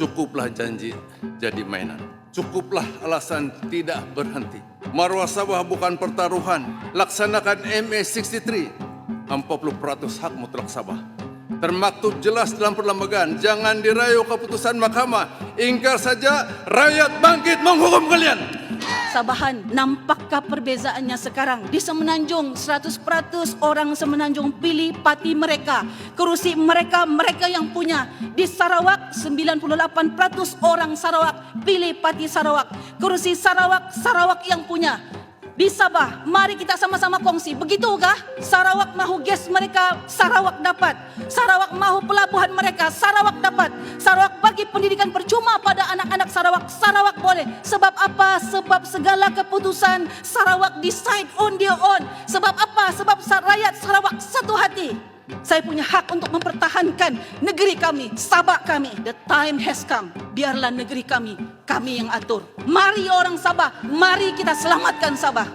Cukuplah janji jadi mainan. Cukuplah alasan tidak berhenti. Marwah Sabah bukan pertaruhan. Laksanakan MA63. 40% hak mutlak Sabah. Termaktub jelas dalam perlembagaan. Jangan dirayu keputusan mahkamah. Ingkar saja, rakyat bangkit menghukum kalian. Sabahan, nampakkah perbezaannya sekarang? Di Semenanjung 100% orang Semenanjung pilih parti mereka, kerusi mereka, mereka yang punya. Di Sarawak 98% orang Sarawak pilih parti Sarawak, kerusi Sarawak, Sarawak yang punya. Di Sabah, mari kita sama-sama kongsi. Begitukah? Sarawak mahu gas mereka, Sarawak dapat. Sarawak mahu pelabuhan mereka, Sarawak dapat. Sarawak bagi pendidikan percuma pada anak-anak Sarawak, Sarawak boleh. Sebab apa? Sebab segala keputusan Sarawak decide on their own. Sebab apa? Sebab rakyat Sarawak satu hati. Saya punya hak untuk mempertahankan negeri kami, Sabah kami. The time has come. Biarlah negeri kami yang atur. Mari orang Sabah, mari kita selamatkan Sabah.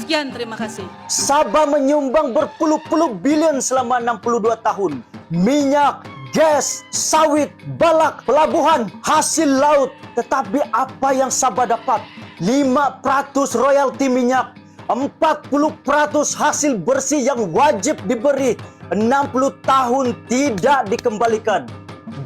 Sekian, terima kasih. Sabah menyumbang berpuluh-puluh bilion selama 62 tahun. Minyak, gas, sawit, balak, pelabuhan, hasil laut. Tetapi apa yang Sabah dapat? 5% royalti minyak, 40% hasil bersih yang wajib diberi, 60 tahun tidak dikembalikan.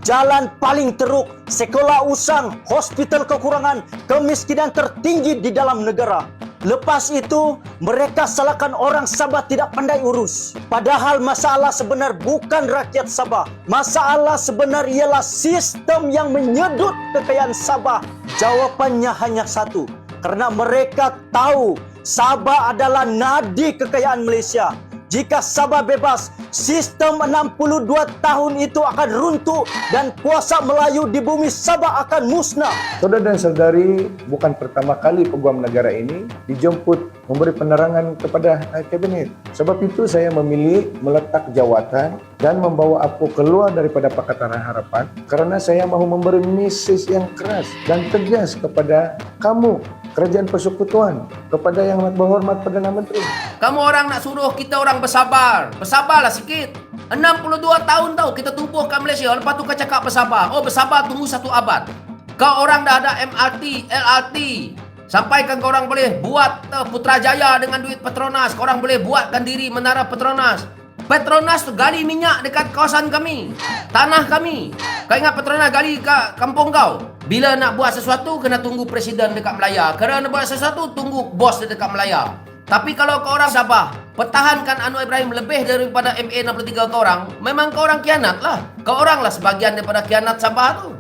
Jalan paling teruk, sekolah usang, hospital kekurangan, kemiskinan tertinggi di dalam negara. Lepas itu, mereka salahkan orang Sabah tidak pandai urus. Padahal masalah sebenar bukan rakyat Sabah. Masalah sebenar ialah sistem yang menyedut kekayaan Sabah. Jawapannya hanya satu. Karena mereka tahu Sabah adalah nadi kekayaan Malaysia. Jika Sabah bebas, sistem 62 tahun itu akan runtuh dan kuasa Melayu di bumi Sabah akan musnah. Saudara dan saudari, bukan pertama kali Peguam Negara ini dijemput memberi penerangan kepada Kabinet. Sebab itu saya memilih meletak jawatan dan membawa Apo keluar daripada Pakatan Harapan karena saya mahu memberi mesej yang keras dan tegas kepada kamu, Kerajaan Persekutuan, kepada yang berhormat Perdana Menteri. Kamu orang nak suruh kita orang bersabar. Bersabarlah sikit. 62 tahun tau kita tumbuhkan Malaysia. Lepas tu kau cakap bersabar. Oh bersabar tunggu 1 abad. Kau orang dah ada MRT, LRT. Sampaikan kau orang boleh buat Putrajaya dengan duit Petronas. Kau orang boleh buatkan diri Menara Petronas. Petronas tu gali minyak dekat kawasan kami. Tanah kami. Kau ingat Petronas gali kat kampung kau? Bila nak buat sesuatu, kena tunggu presiden dekat Melaya. Kerana nak buat sesuatu, tunggu bos dekat Melaya. Tapi kalau kau orang Sabah, pertahankan Anwar Ibrahim lebih daripada MA63 kau orang, memang kau orang kianat lah. Kau orang lah sebahagian daripada kianat Sabah tu.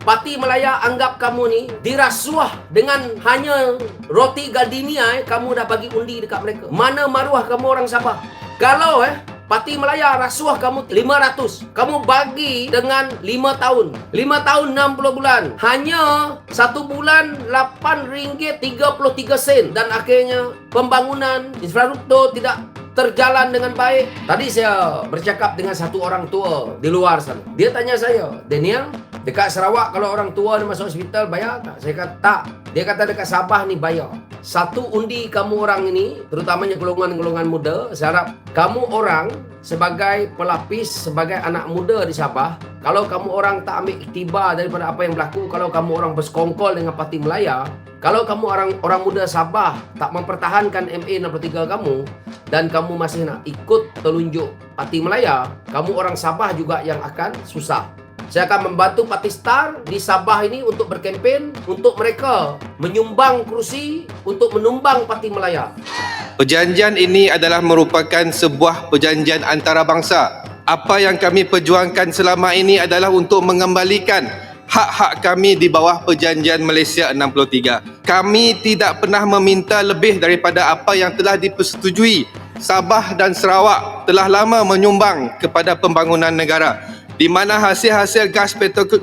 Parti Melaya anggap kamu ni dirasuah dengan hanya roti gardenia kamu dah bagi undi dekat mereka. Mana maruah kamu orang Sabah? Kalau Parti Melaya rasuah kamu 500. Kamu bagi dengan 5 tahun. 5 tahun 60 bulan. Hanya 1 bulan RM8.33. Dan akhirnya pembangunan infrastruktur tidak terjalan dengan baik. Tadi saya bercakap dengan satu orang tua di luar sana. Dia tanya saya, Daniel, dekat Sarawak kalau orang tua ni masuk hospital bayar tak? Saya kata tak. Dia kata dekat Sabah ni bayar. Satu undi kamu orang ini, terutamanya golongan-golongan muda, saya harap kamu orang sebagai pelapis, sebagai anak muda di Sabah, kalau kamu orang tak ambil iktibar daripada apa yang berlaku, kalau kamu orang bersekongkol dengan Parti Melaya, kalau kamu orang muda Sabah tak mempertahankan MA63 kamu, dan kamu masih nak ikut telunjuk Parti Melaya, kamu orang Sabah juga yang akan susah. Saya akan membantu Parti Star di Sabah ini untuk berkempen untuk mereka menyumbang kerusi untuk menumbang Parti Melaya. Perjanjian ini adalah merupakan sebuah perjanjian antarabangsa. Apa yang kami perjuangkan selama ini adalah untuk mengembalikan hak-hak kami di bawah Perjanjian Malaysia 63. Kami tidak pernah meminta lebih daripada apa yang telah dipersetujui. Sabah dan Sarawak telah lama menyumbang kepada pembangunan negara, di mana hasil-hasil gas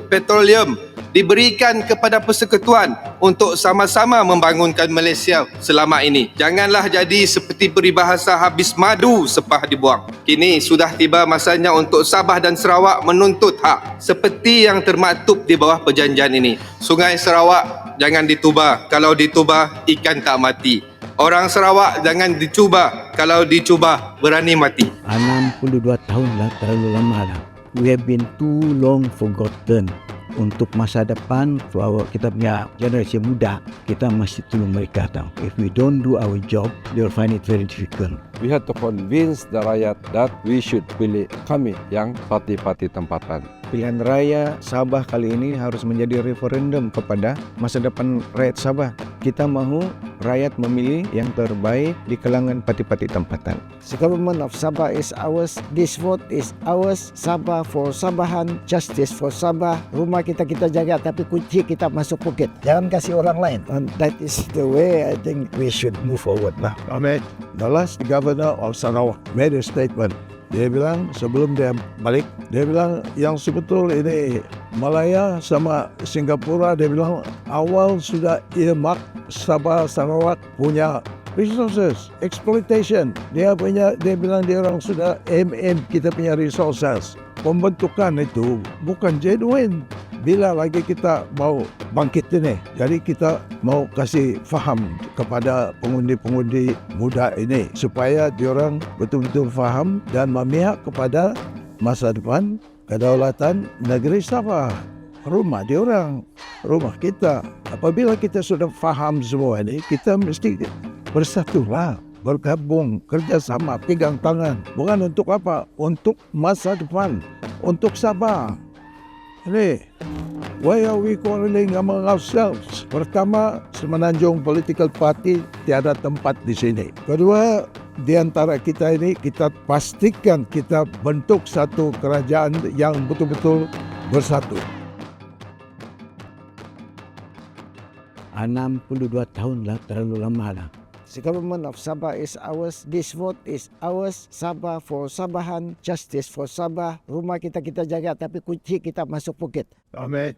petroleum diberikan kepada persekutuan untuk sama-sama membangunkan Malaysia selama ini. Janganlah jadi seperti peribahasa habis madu sepah dibuang. Kini sudah tiba masanya untuk Sabah dan Sarawak menuntut hak seperti yang termaktub di bawah perjanjian ini. Sungai Sarawak jangan dituba, kalau dituba ikan tak mati. Orang Sarawak jangan dicuba, kalau dicuba berani mati. 62 tahun lah terlalu lama lah. we have been too long forgotten. Untuk masa depan, kita punya generasi muda, kita mesti tolong mereka tahu. If we don't do our job, they will find it very difficult. We have to convince the rakyat that we should pilih kami yang parti-parti tempatan. Pilihan raya Sabah kali ini harus menjadi referendum kepada masa depan rakyat Sabah. Kita mahu rakyat memilih yang terbaik di kalangan parti-parti tempatan. The government of Sabah is ours. This vote is ours. Sabah for Sabahan, justice for Sabah. Rumah kita jaga, tapi kunci kita masuk poket. Jangan kasih orang lain. And that is the way I think we should move forward now. Ahmed, the last governor of Sarawak made a statement. Dia bilang sebelum dia balik, dia bilang yang sebetul ini Malaya sama Singapura, dia bilang awal sudah earmark Sabah Sarawak punya resources, exploitation. Dia bilang dia orang sudah kita punya resources. Pembentukan itu bukan genuine. Bila lagi kita mau bangkit ini, jadi kita mau kasih faham kepada pengundi-pengundi muda ini supaya diorang betul-betul faham dan memihak kepada masa depan kedaulatan negeri Sabah. Rumah diorang, rumah kita. Apabila kita sudah faham semua ini, kita mesti bersatulah, bergabung, kerjasama, pegang tangan. Bukan untuk apa? Untuk masa depan, untuk Sabah. Ini, why are we quarreling among ourselves? Pertama, Semenanjung Political Party tiada tempat di sini. Kedua, di antara kita ini, kita pastikan kita bentuk satu kerajaan yang betul-betul bersatu. 62 tahun lah, terlalu lama lah. The government of Sabah is ours. This vote is ours. Sabah for Sabahan, justice for Sabah. Rumah kita jaga, tapi kunci kita masuk poket. Ahmed,